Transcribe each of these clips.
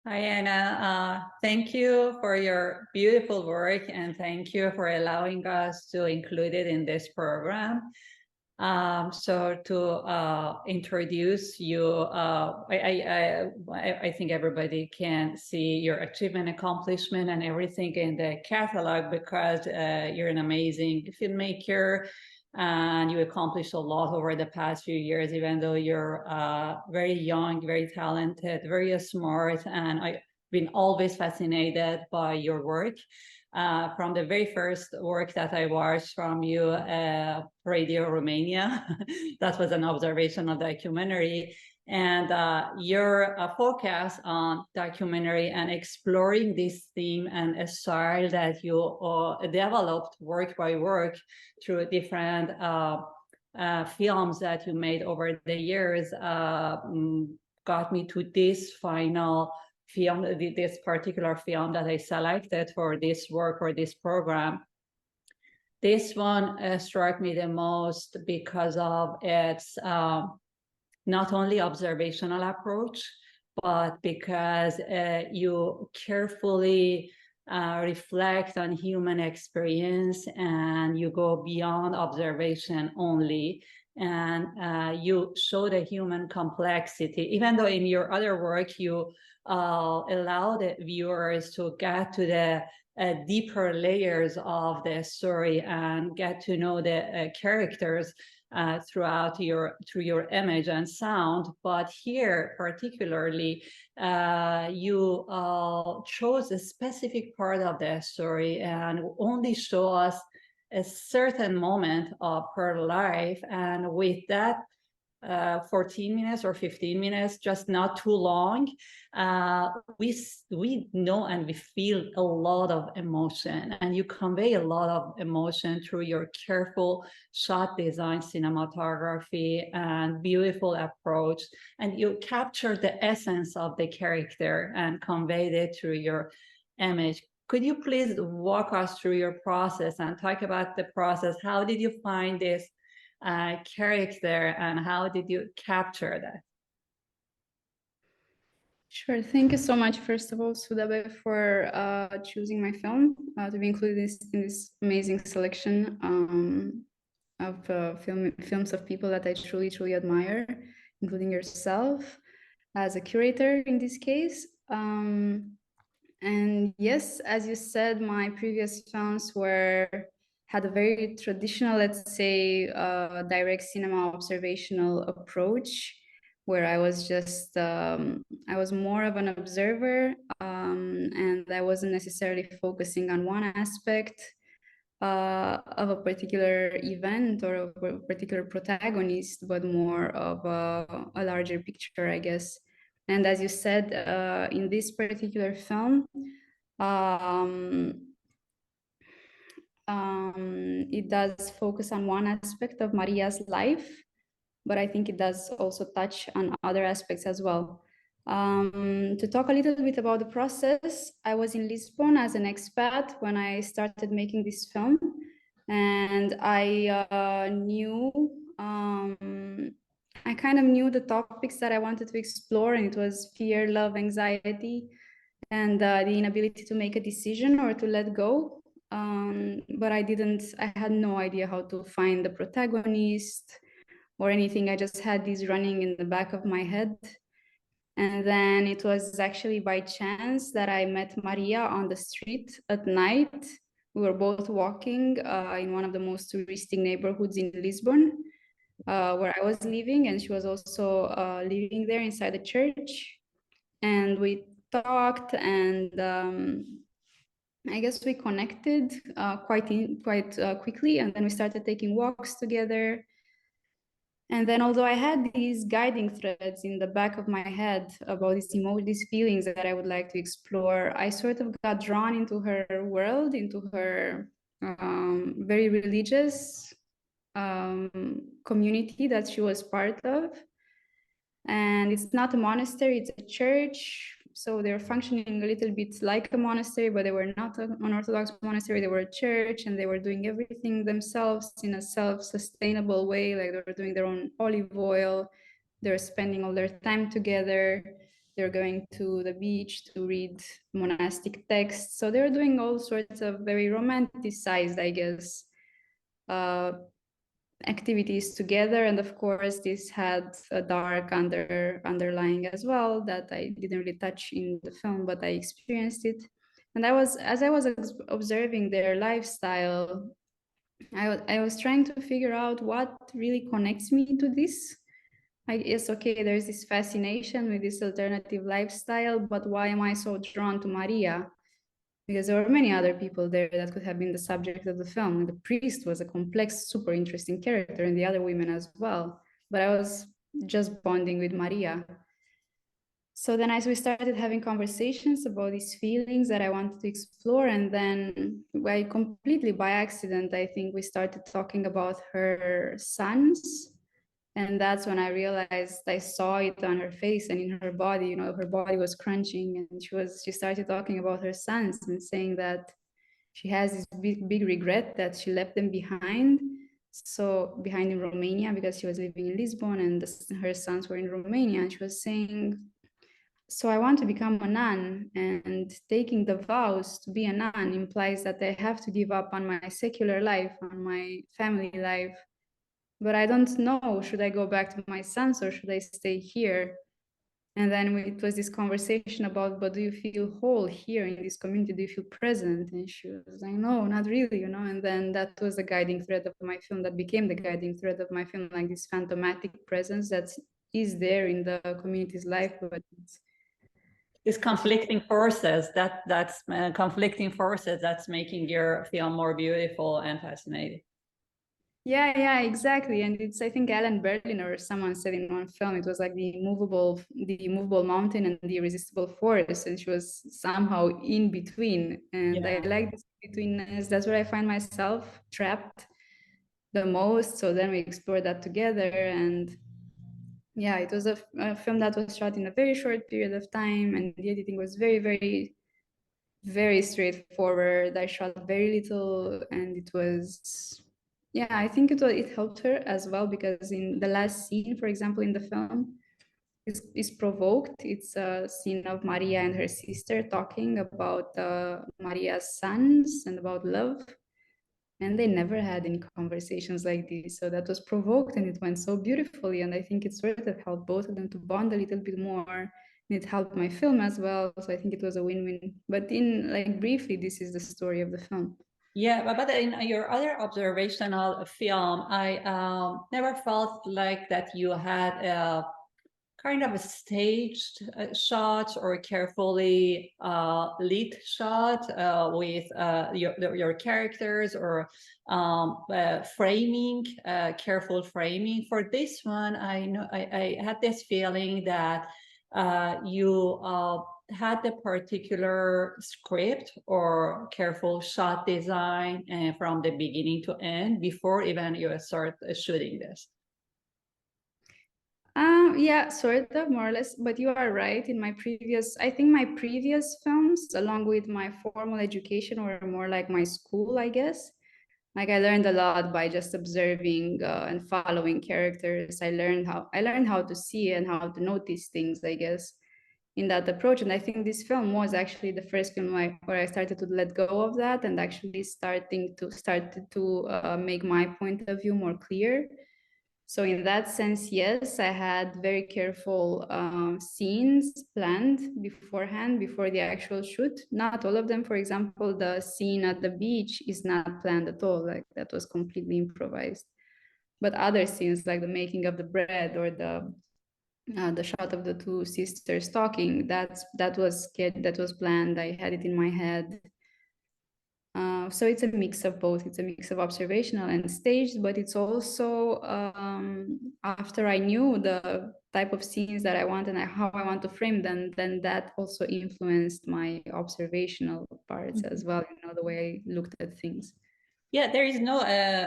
Hi, Anna. Thank you for your beautiful work and thank you for allowing us to include it in this program. So to introduce you, I think everybody can see your achievement, accomplishment, and everything in the catalog because you're an amazing filmmaker and you accomplished a lot over the past few years, even though you're very young, very talented, very smart, and I've been always fascinated by your work. From the very first work that I watched from you, Radio Romania, that was an observational documentary. And your focus on documentary and exploring this theme and a style that you developed work by work through different films that you made over the years got me to this final film, this particular film that I selected for this work or this program. This one struck me the most because of its not only observational approach, but because you carefully reflect on human experience and you go beyond observation only. And you show the human complexity, even though in your other work you allow the viewers to get to the deeper layers of the story and get to know the characters through your image and sound. But here particularly you chose a specific part of the story and only show us a certain moment of her life, and with that 14 minutes or 15 minutes, just not too long, we know and we feel a lot of emotion, and you convey a lot of emotion through your careful shot design, cinematography, and beautiful approach, and you capture the essence of the character and conveyed it through your image. Could you please walk us through your process and talk about the process? How did you find this character and how did you capture that? Sure. Thank you so much, first of all, Soudabeh, for choosing my film to be included in this amazing selection of films of people that I truly, truly admire, including yourself as a curator in this case. And yes, as you said, my previous films had a very traditional, let's say, direct cinema observational approach, where I was just I was more of an observer, and I wasn't necessarily focusing on one aspect of a particular event or of a particular protagonist, but more of a larger picture, I guess. And as you said, in this particular film, it does focus on one aspect of Maria's life, but I think it does also touch on other aspects as well. To talk a little bit about the process, I was in Lisbon as an expat when I started making this film, and I knew I kind of knew the topics that I wanted to explore, and it was fear, love, anxiety, and the inability to make a decision or to let go. But I had no idea how to find the protagonist or anything. I just had these running in the back of my head. And then it was actually by chance that I met Maria on the street at night. We were both walking in one of the most touristic neighborhoods in Lisbon, where I was living, and she was also living there inside the church. And we talked, and I guess we connected quite quickly, and then we started taking walks together. And then, although I had these guiding threads in the back of my head about these feelings that I would like to explore, I sort of got drawn into her world, into her very religious community that she was part of. And it's not a monastery, it's a church. So they're functioning a little bit like a monastery, but they were not an Orthodox monastery. They were a church, and they were doing everything themselves in a self-sustainable way. Like they were doing their own olive oil. They're spending all their time together. They're going to the beach to read monastic texts. So they're doing all sorts of very romanticized, I guess, uh, activities together. And of course, this had a dark underlying as well that I didn't really touch in the film, but I experienced it. And as I was observing their lifestyle, I was trying to figure out what really connects me to this. I guess, okay, there's this fascination with this alternative lifestyle, but why am I so drawn to Maria? Because there were many other people there that could have been the subject of the film. The priest was a complex, super interesting character, and the other women as well. But I was just bonding with Maria. So then as we started having conversations about these feelings that I wanted to explore, and then completely by accident, I think we started talking about her sons. And that's when I realized, I saw it on her face and in her body, you know, her body was crunching, and she started talking about her sons and saying that she has this big regret that she left them behind. So behind in Romania, because she was living in Lisbon and her sons were in Romania. And she was saying, so I want to become a nun, and taking the vows to be a nun implies that I have to give up on my secular life, on my family life. But I don't know, should I go back to my sons or should I stay here? And then it was this conversation about, but do you feel whole here in this community? Do you feel present? And she was like, no, not really, you know. And then that was the guiding thread of my film, that became the guiding thread of my film, like this phantomatic presence that is there in the community's life, but It's conflicting forces, that's conflicting forces that's making your film more beautiful and fascinating. yeah, exactly. And it's, I think Alan Berliner or someone said in one film, it was like the immovable mountain and the irresistible force, and she was somehow in between. And I Yeah. like this betweenness. That's where I find myself trapped the most. So then we explored that together, and yeah, it was a film that was shot in a very short period of time, and the editing was very straightforward. I shot very little, and it was, yeah, I think it helped her as well, because in the last scene, for example, in the film, is provoked. It's a scene of Maria and her sister talking about Maria's sons and about love. And they never had any conversations like this. So that was provoked, and it went so beautifully. And I think it sort of helped both of them to bond a little bit more. And it helped my film as well. So I think it was a win-win. But in, like, briefly, this is the story of the film. Yeah, but in your other observational film, I never felt like that you had a kind of a staged shot or carefully lit shot with your characters, or framing, careful framing. For this one, I know I had this feeling that you had the particular script or careful shot design from the beginning to end before even you start shooting this. Yeah, sort of, more or less. But you are right. I think my previous films, along with my formal education, were more like my school, I guess. Like, I learned a lot by just observing and following characters. I learned how to see and how to notice things, I guess, in that approach. And I think this film was actually the first film where I started to let go of that and actually started to make my point of view more clear. So in that sense, yes, I had very careful scenes planned beforehand, before the actual shoot. Not all of them. For example, the scene at the beach is not planned at all. Like, that was completely improvised. But other scenes, like the making of the bread or the shot of the two sisters talking, that was planned. I had it in my head. So it's a mix of both. It's a mix of observational and staged, but it's also after I knew the type of scenes that I want and how I want to frame them, then that also influenced my observational parts as well, you know, the way I looked at things. Yeah, there is no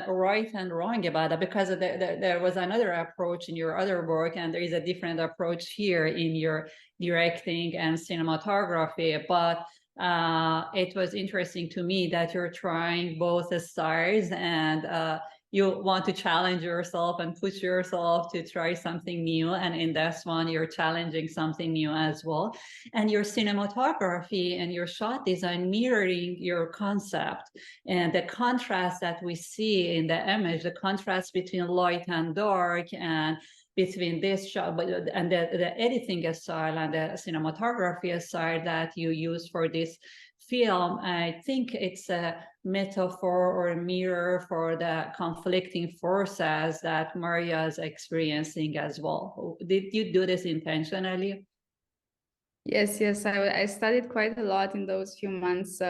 right and wrong about it, because there was another approach in your other work, and there is a different approach here in your directing and cinematography. But it was interesting to me that you're trying both styles, and you want to challenge yourself and push yourself to try something new. And in this one, you're challenging something new as well. And your cinematography and your shot design mirroring your concept, and the contrast that we see in the image, the contrast between light and dark, and between this shot and the editing style and the cinematography style that you use for this film. I think it's a metaphor or a mirror for the conflicting forces that Maria is experiencing as well. Did you do this intentionally? Yes, yes, I studied quite a lot in those few months,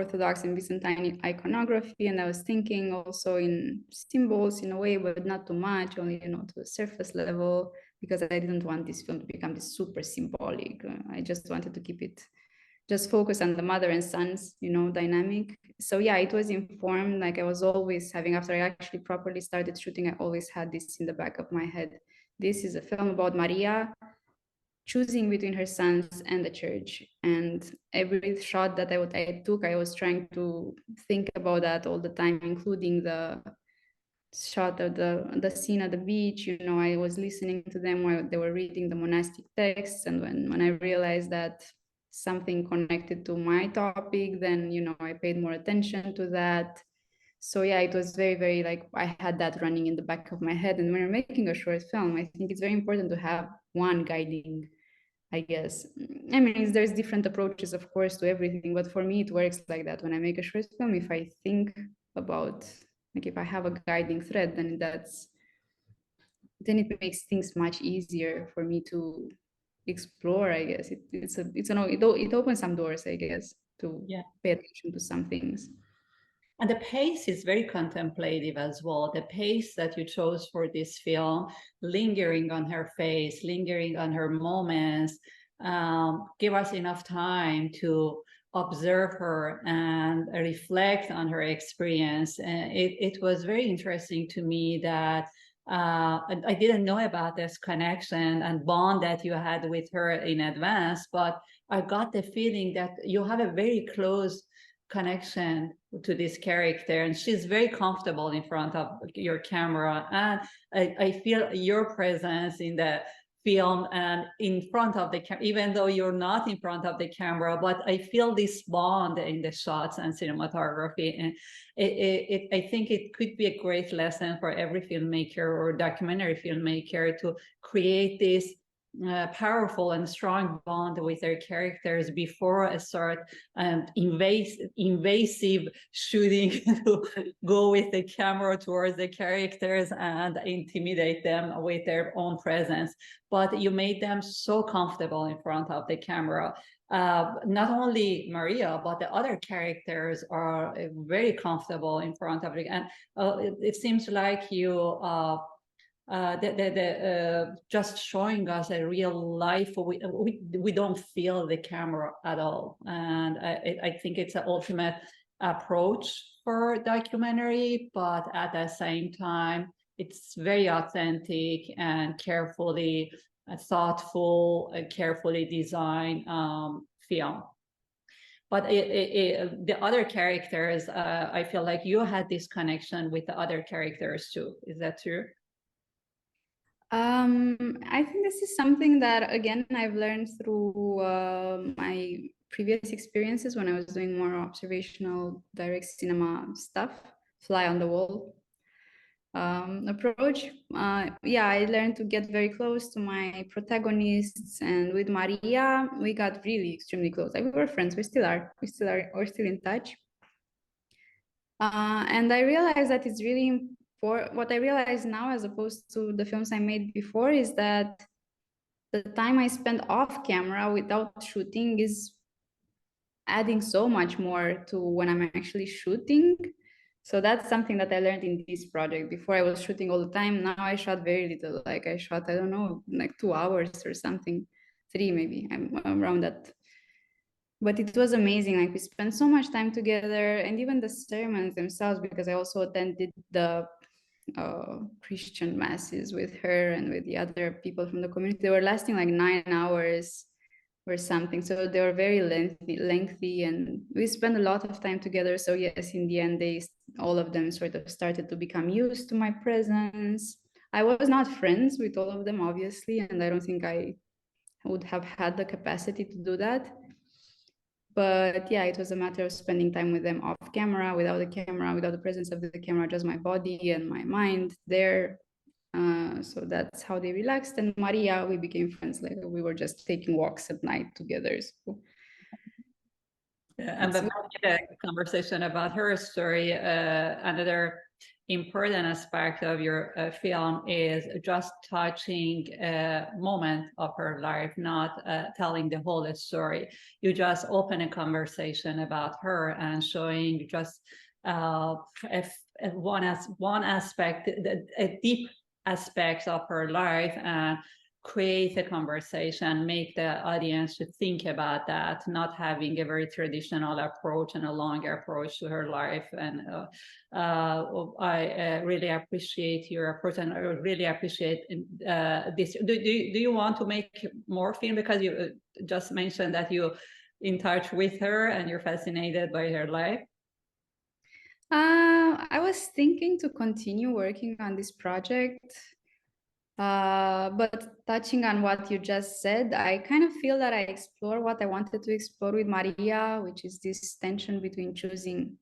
Orthodox and Byzantine iconography, and I was thinking also in symbols in a way, but not too much, only, you know, to a surface level, because I didn't want this film to become this super symbolic. I just wanted to keep it just focus on the mother and sons, you know, dynamic. So yeah, it was informed. Like I was always having, after I actually properly started shooting, I always had this in the back of my head. This is a film about Maria choosing between her sons and the church. And every shot that I took, I was trying to think about that all the time, including the shot of the scene at the beach. You know, I was listening to them while they were reading the monastic texts. And when I realized that something connected to my topic, then, you know, I paid more attention to that. So yeah, it was very, very like I had that running in the back of my head. And when you're making a short film, I think it's very important to have one guiding, I guess. I mean, there's different approaches, of course, to everything, but for me, it works like that. When I make a short film, if I think about, like, if I have a guiding thread, then then it makes things much easier for me to explore. I guess it opens some doors, I guess, to Yeah. pay attention to some things. And the pace is very contemplative as well. The pace that you chose for this film, lingering on her face, lingering on her moments, give us enough time to observe her and reflect on her experience. And it was very interesting to me that I didn't know about this connection and bond that you had with her in advance, but I got the feeling that you have a very close connection to this character, and she's very comfortable in front of your camera. And I feel your presence in the film and in front of the camera, even though you're not in front of the camera, but I feel this bond in the shots and cinematography. And I think it could be a great lesson for every filmmaker or documentary filmmaker to create this powerful and strong bond with their characters before I start invasive shooting to go with the camera towards the characters and intimidate them with their own presence. But you made them so comfortable in front of the camera. Not only Maria, but the other characters are very comfortable in front of it. And it seems like you just showing us a real life. We don't feel the camera at all, and I think it's an ultimate approach for documentary, but at the same time it's very authentic and carefully thoughtful, carefully designed film. But the other characters, I feel like you had this connection with the other characters too. Is that true? I think this is something that, again, I've learned through my previous experiences when I was doing more observational direct cinema stuff, fly on the wall approach. Yeah, I learned to get very close to my protagonists, and with Maria, we got really extremely close. Like we were friends, we still are, we're still in touch. And I realized that it's really important. What I realize now, as opposed to the films I made before, is that the time I spend off camera without shooting is adding so much more to when I'm actually shooting. So that's something that I learned in this project. Before I was shooting all the time. Now I shot very little. Like I shot, I don't know, like 2 hours or something, 3 maybe. I'm around that. But it was amazing. Like we spent so much time together, and even the sermons themselves, because I also attended the Christian masses with her and with the other people from the community. They were lasting like 9 hours. or something. So they were very lengthy, and we spent a lot of time together. So yes, in the end, all of them sort of started to become used to my presence. I was not friends with all of them, obviously, and I don't think I would have had the capacity to do that. But yeah, it was a matter of spending time with them off camera, without the camera, without the presence of the camera, just my body and my mind there. So that's how they relaxed. And Maria, we became friends. Like we were just taking walks at night together. So and the conversation about her story, another important aspect of your film is just touching a moment of her life, not telling the whole story. You just open a conversation about her and showing just one aspect, a deep aspect of her life, and create a conversation, make the audience to think about that, not having a very traditional approach and a long approach to her life. And I really appreciate your approach, and I really appreciate this. Do you want to make more film? Because you just mentioned that you're in touch with her and you're fascinated by her life. I was thinking to continue working on this project. But touching on what you just said, I kind of feel that I explore what I wanted to explore with Maria, which is this tension between choosing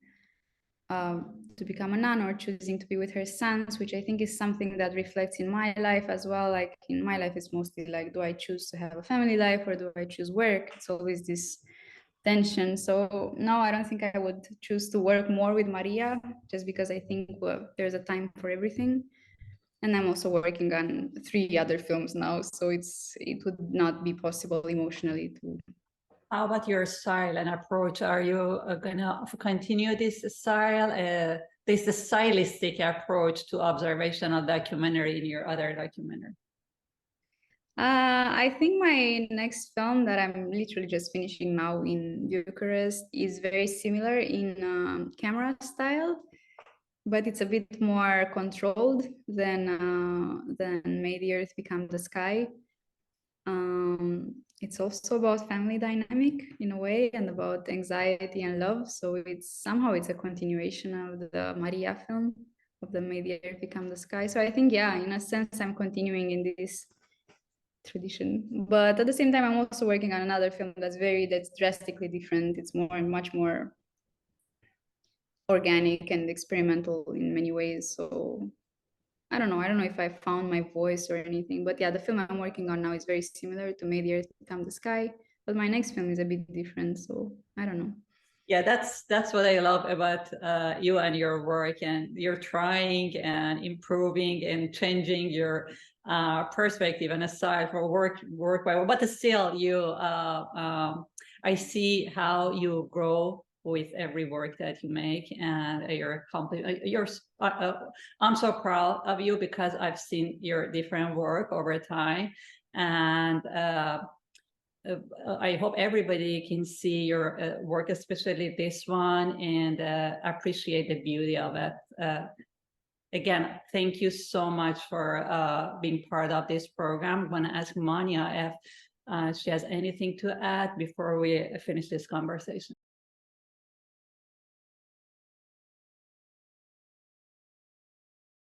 to become a nun or choosing to be with her sons, which I think is something that reflects in my life as well. Like in my life, it's mostly like, do I choose to have a family life or do I choose work? It's always this tension. So no, I don't think I would choose to work more with Maria, just because I think there's a time for everything. And I'm also working on 3 other films now, so it would not be possible emotionally to. How about your style and approach? Are you gonna continue this style, this stylistic approach to observational documentary in your other documentary? I think my next film that I'm literally just finishing now in Bucharest is very similar in camera style, but it's a bit more controlled than May the Earth Become the Sky. It's also about family dynamic in a way, and about anxiety and love. So it's a continuation of the Maria film, of the May the Earth Become the Sky. So I think, yeah, in a sense, I'm continuing in this tradition. But at the same time, I'm also working on another film that's drastically different. It's much more organic and experimental in many ways. So I don't know if I found my voice or anything, but yeah, the film I'm working on now is very similar to May the Earth Become the Sky, but my next film is a bit different, so I don't know. Yeah, that's what I love about you and your work, and you're trying and improving and changing your perspective and style for work by, but still I see how you grow with every work that you make, and I'm so proud of you because I've seen your different work over time, and I hope everybody can see your work, especially this one, and appreciate the beauty of it. Again, thank you so much for being part of this program. I'm going to ask Mania if she has anything to add before we finish this conversation.